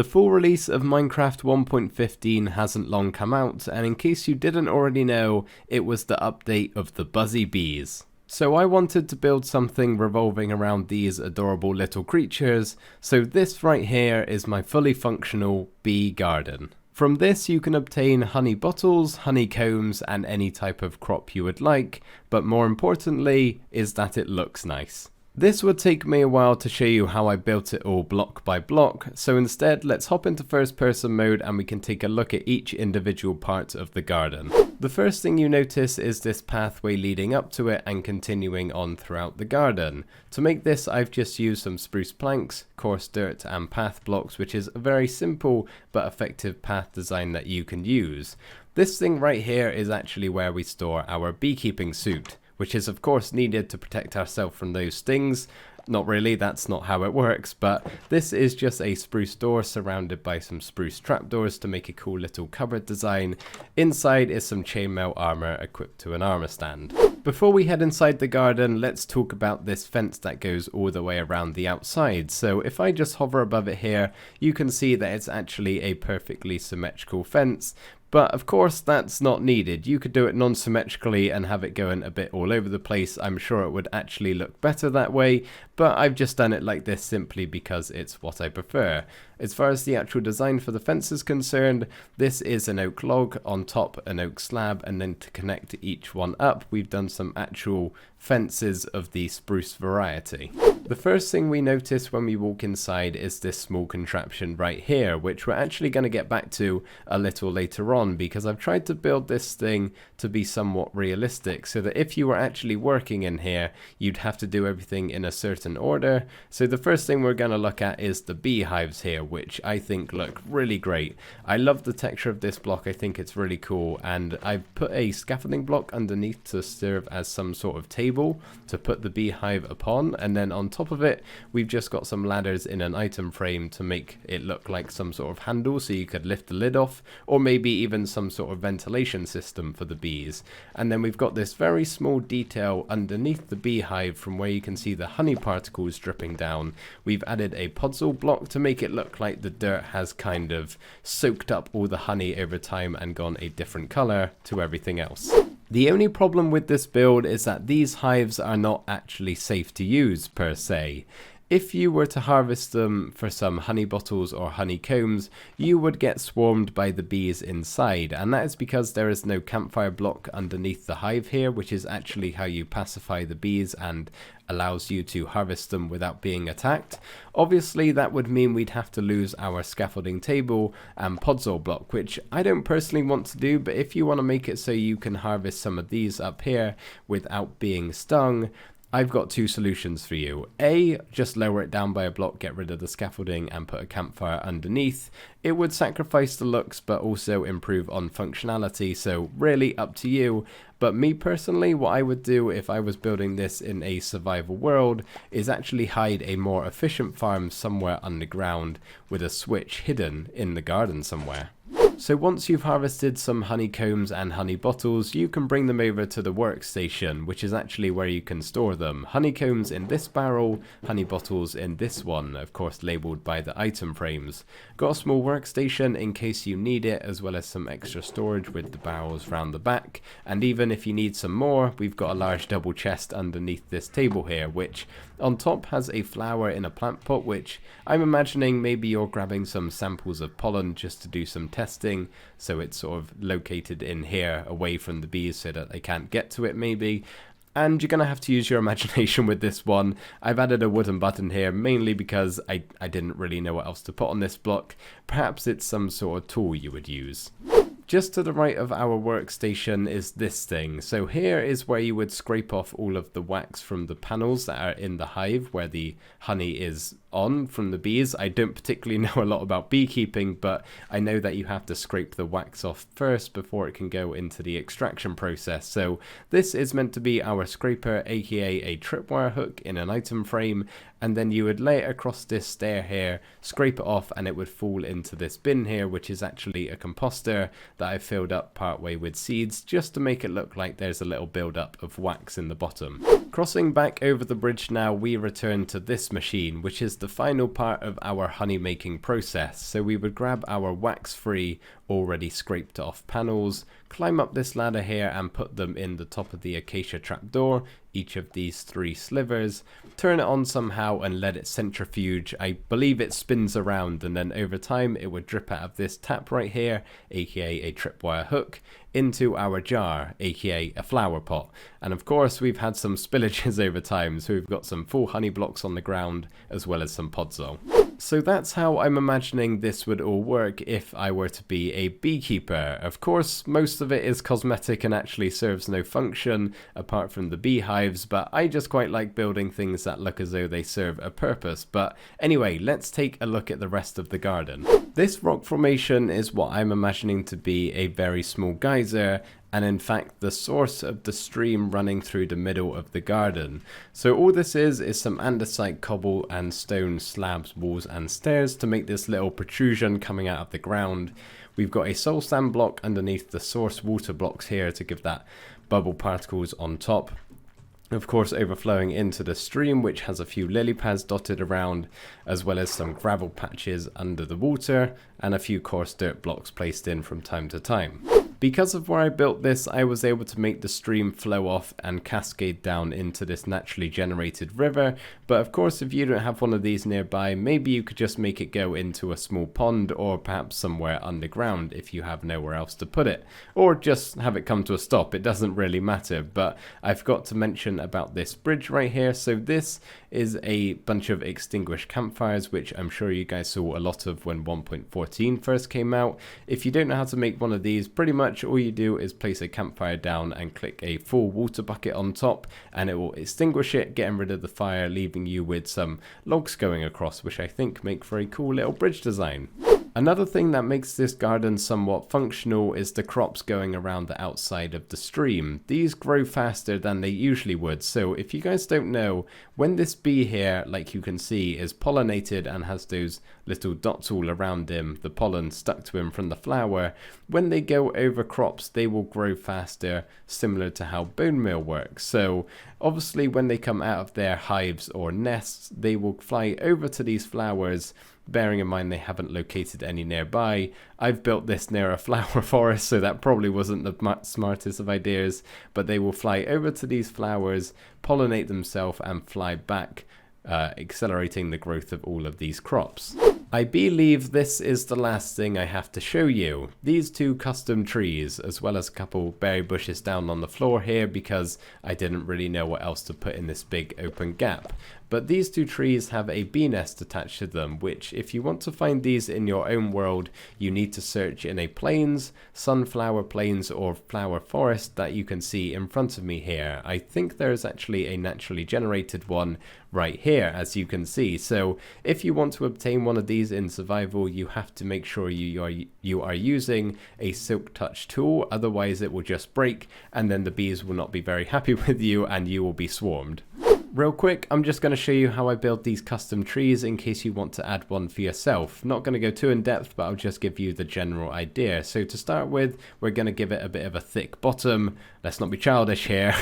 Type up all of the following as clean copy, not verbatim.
The full release of Minecraft 1.15 hasn't long come out, and in case you didn't already know, it was the update of the Buzzy Bees. So I wanted to build something revolving around these adorable little creatures, so this right here is my fully functional bee garden. From this you can obtain honey bottles, honeycombs, and any type of crop you would like, but more importantly is that it looks nice. This would take me a while to show you how I built it all block by block, so instead let's hop into first person mode and we can take a look at each individual part of the garden. The first thing you notice is this pathway leading up to it and continuing on throughout the garden. To make this I've just used some spruce planks, coarse dirt and path blocks, which is a very simple but effective path design that you can use. This thing right here is actually where we store our beekeeping suit, which is of course needed to protect ourselves from those stings. Not really, that's not how it works, but this is just a spruce door surrounded by some spruce trapdoors to make a cool little cupboard design. Inside is some chainmail armor equipped to an armor stand. Before we head inside the garden, let's talk about this fence that goes all the way around the outside. So if I just hover above it here, you can see that it's actually a perfectly symmetrical fence. But of course that's not needed. You could do it non-symmetrically and have it going a bit all over the place. I'm sure it would actually look better that way, but I've just done it like this simply because it's what I prefer. As far as the actual design for the fence is concerned, this is an oak log, on top an oak slab, and then to connect each one up we've done some actual fences of the spruce variety. The first thing we notice when we walk inside is this small contraption right here, which we're actually going to get back to a little later on, because I've tried to build this thing to be somewhat realistic so that if you were actually working in here you'd have to do everything in a certain order. So the first thing we're going to look at is the beehives here, which I think look really great. I love the texture of this block, I think it's really cool, and I've put a scaffolding block underneath to serve as some sort of table to put the beehive upon, and then on top of it we've just got some ladders in an item frame to make it look like some sort of handle so you could lift the lid off, or maybe even some sort of ventilation system for the bees. And then we've got this very small detail underneath the beehive from where you can see the honey particles dripping down. We've added a puzzle block to make it look like the dirt has kind of soaked up all the honey over time and gone a different color to everything else. The only problem with this build is that these hives are not actually safe to use per se. If you were to harvest them for some honey bottles or honeycombs, you would get swarmed by the bees inside, and that is because there is no campfire block underneath the hive here, which is actually how you pacify the bees and allows you to harvest them without being attacked. Obviously that would mean we'd have to lose our scaffolding table and puzzle block, which I don't personally want to do, but if you want to make it so you can harvest some of these up here without being stung, I've got two solutions for you. A, just lower it down by a block, get rid of the scaffolding and put a campfire underneath. It would sacrifice the looks but also improve on functionality, so really up to you. But me personally, what I would do if I was building this in a survival world is actually hide a more efficient farm somewhere underground with a switch hidden in the garden somewhere. So once you've harvested some honeycombs and honey bottles, you can bring them over to the workstation, which is actually where you can store them. Honeycombs in this barrel, honey bottles in this one, of course labelled by the item frames. Got a small workstation in case you need it, as well as some extra storage with the barrels round the back. And even if you need some more, we've got a large double chest underneath this table here, which on top has a flower in a plant pot, which I'm imagining maybe you're grabbing some samples of pollen just to do some testing, so it's sort of located in here away from the bees so that they can't get to it maybe. And you're going to have to use your imagination with this one. I've added a wooden button here mainly because I didn't really know what else to put on this block. Perhaps it's some sort of tool you would use. Just to the right of our workstation is this thing. So here is where you would scrape off all of the wax from the panels that are in the hive where the honey is on from the bees. I don't particularly know a lot about beekeeping, but I know that you have to scrape the wax off first before it can go into the extraction process. So this is meant to be our scraper, aka a tripwire hook in an item frame, and then you would lay it across this stair here, scrape it off, and it would fall into this bin here, which is actually a composter that I filled up partway with seeds just to make it look like there's a little build up of wax in the bottom. Crossing back over the bridge now, we return to this machine, which is the final part of our honey making process. So we would grab our wax-free, already scraped off panels, climb up this ladder here and put them in the top of the acacia trapdoor, each of these 3 slivers, turn it on somehow and let it centrifuge. I believe it spins around, and then over time it would drip out of this tap right here, aka a tripwire hook, into our jar, aka a flower pot. And of course we've had some spillages over time, so we've got some full honey blocks on the ground as well as some podzol. So that's how I'm imagining this would all work if I were to be a beekeeper. Of course, most of it is cosmetic and actually serves no function apart from the beehives, but I just quite like building things that look as though they serve a purpose. But anyway, let's take a look at the rest of the garden. This rock formation is what I'm imagining to be a very small geyser, and in fact the source of the stream running through the middle of the garden. So all this is some andesite, cobble and stone slabs, walls and stairs to make this little protrusion coming out of the ground. We've got a soul sand block underneath the source water blocks here to give that bubble particles on top. Of course, overflowing into the stream, which has a few lily pads dotted around, as well as some gravel patches under the water and a few coarse dirt blocks placed in from time to time. Because of where I built this, I was able to make the stream flow off and cascade down into this naturally generated river. But of course, if you don't have one of these nearby, maybe you could just make it go into a small pond, or perhaps somewhere underground if you have nowhere else to put it. Or just have it come to a stop, it doesn't really matter. But I forgot to mention about this bridge right here. So this is a bunch of extinguished campfires, which I'm sure you guys saw a lot of when 1.14 first came out. If you don't know how to make one of these, pretty much all you do is place a campfire down and click a full water bucket on top, and it will extinguish it, getting rid of the fire, leaving you with some logs going across, which I think make for a cool little bridge design. Another thing that makes this garden somewhat functional is the crops going around the outside of the stream. These grow faster than they usually would, so if you guys don't know, when this bee here, like you can see, is pollinated and has those little dots all around him, the pollen stuck to him from the flower, when they go over crops they will grow faster, similar to how bone meal works. So obviously when they come out of their hives or nests, they will fly over to these flowers, bearing in mind they haven't located any nearby. I've built this near a flower forest, so that probably wasn't the smartest of ideas, but they will fly over to these flowers, pollinate themselves and fly back, accelerating the growth of all of these crops. I believe this is the last thing I have to show you. These 2 custom trees, as well as a couple berry bushes down on the floor here because I didn't really know what else to put in this big open gap. But these 2 trees have a bee nest attached to them, which if you want to find these in your own world, you need to search in a plains, sunflower plains or flower forest that you can see in front of me here. I think there is actually a naturally generated one right here, as you can see. So if you want to obtain one of these in survival, you have to make sure you are using a silk touch tool, otherwise it will just break and then the bees will not be very happy with you and you will be swarmed. Real quick, I'm just going to show you how I build these custom trees in case you want to add one for yourself. Not going to go too in depth, but I'll just give you the general idea. So to start with, we're going to give it a bit of a thick bottom. Let's not be childish here.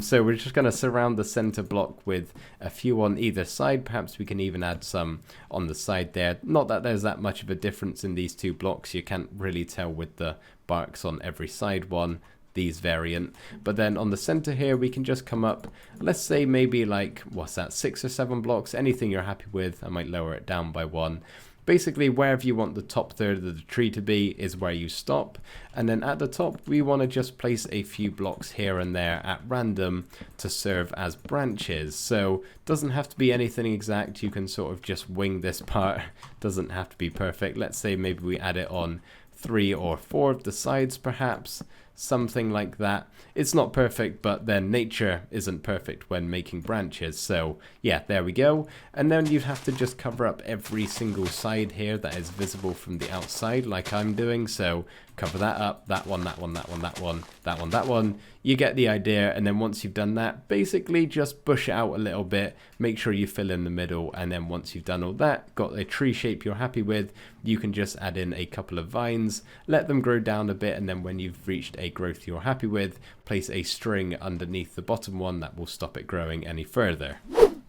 So we're just going to surround the center block with a few on either side. Perhaps we can even add some on the side there. Not that there's that much of a difference in these 2 blocks. You can't really tell with the barks on every side one. These variant, but then on the center here we can just come up, let's say maybe like, what's that, 6 or 7 blocks, anything you're happy with. I might lower it down by 1. Basically wherever you want the top third of the tree to be is where you stop, and then at the top we want to just place a few blocks here and there at random to serve as branches. So doesn't have to be anything exact, you can sort of just wing this part, doesn't have to be perfect. Let's say maybe we add it on 3 or 4 of the sides perhaps, something like that. It's not perfect, but then nature isn't perfect when making branches. So yeah, there we go. And then you'd have to just cover up every single side here that is visible from the outside like I'm doing. So cover that up, that one, that one, that one, that one, that one, that one. You get the idea. And then once you've done that, basically just bush it out a little bit, make sure you fill in the middle. And then once you've done all that, got a tree shape you're happy with, you can just add in a couple of vines, let them grow down a bit. And then when you've reached a a growth you're happy with, place a string underneath the bottom one that will stop it growing any further.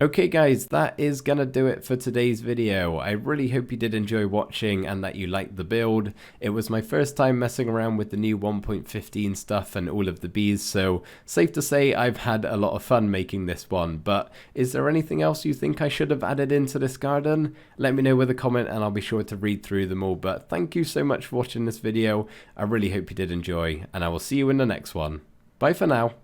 Okay guys, that is gonna do it for today's video. I really hope you did enjoy watching and that you liked the build. It was my first time messing around with the new 1.15 stuff and all of the bees, so safe to say I've had a lot of fun making this one. But is there anything else you think I should have added into this garden? Let me know with a comment and I'll be sure to read through them all. But thank you so much for watching this video. I really hope you did enjoy, and I will see you in the next one. Bye for now.